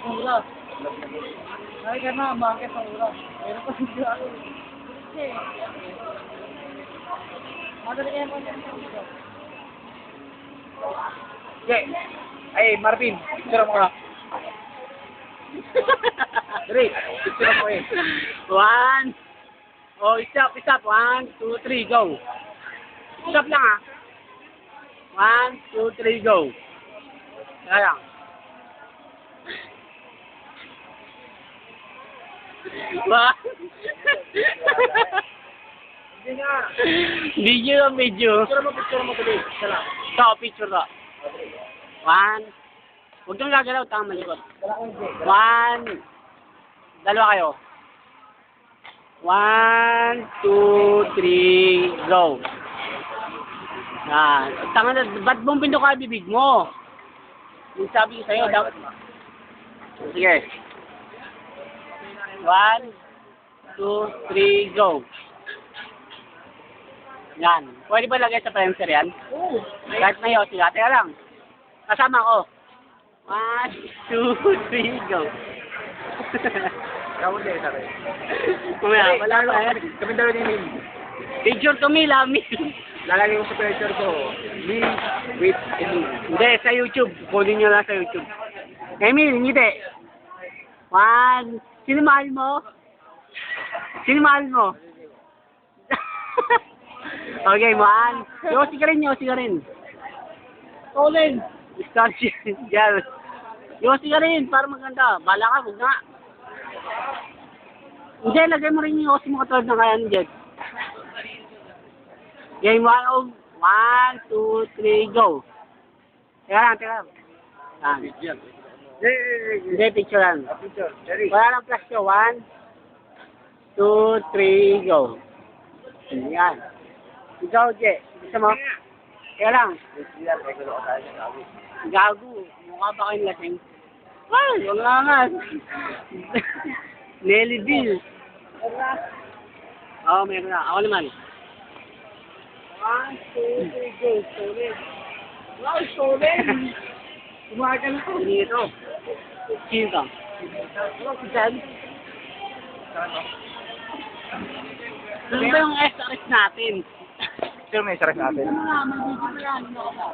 Mura. Ay ka na, bakit sa mura? Meron pa siya ako. Kasi, madali kaya mo niya sa mura. Okay. Ay, Marvin, picture mo ka. Dali, picture mo eh. 1. Oh, stop. 1, 2, 3, go. Stop lang ah. 1, 2, 3, go. Kaya lang. Ba? Hindi nga. Video. Picture mo tuloy. Sala. Ito, picture ko. 1. Huwag kang gagalaw, tama malikot. 1. Dalawa kayo. 1, 2, 3, go. Yan. Tanga na, ba't mong pinuka bibig mo? Yung sabi ko sa'yo, dapat. Sige. 1, 2, 3, go. Yan. Pwede ba lagay sa pencil yan? Oo. Kahit may yossi ka. Teka lang. Kasama ko. 1, 2, 3, go. Kamu din sa akin. Kumaya, wala pa yan. Kami dalawa din yun. Picture to me, Lami. Lalagay ko sa picture ko. Me with Emil. Hindi, sa YouTube. Kunin nyo lang sa YouTube. Emil, hindi. 1. Sino mahal mo? Sino mahal mo? Okay, 1. Yosi ka rin. Colin. Start yan. Yosi ka rin, para maganda. Bala ka, huwag nga. Hindi, lagay mo rin yung yosi mo katulad ng kaya ni Jet. Game 1, 1, 2, 3, go. Teka lang. Yan. Hindi, picture lang. Picture. Ready? Wala lang plus ko. 1, 2, 3, go. Yan. Ikaw, Je. Gusto mo? Kaya lang. Gago. Mukha ba kayong lasing? Ay, wala nga. Nelly Bill. Oo, meron na. Ako naman. 1, 2, 3, go. Solid. Wow, solid. Umaga na ako. Dito. Sino ka? Ano, si Jan? Ano ba yung SRS natin? Picture mo yung sarap natin. Ano nga, may video pa yan. Ano ka ba?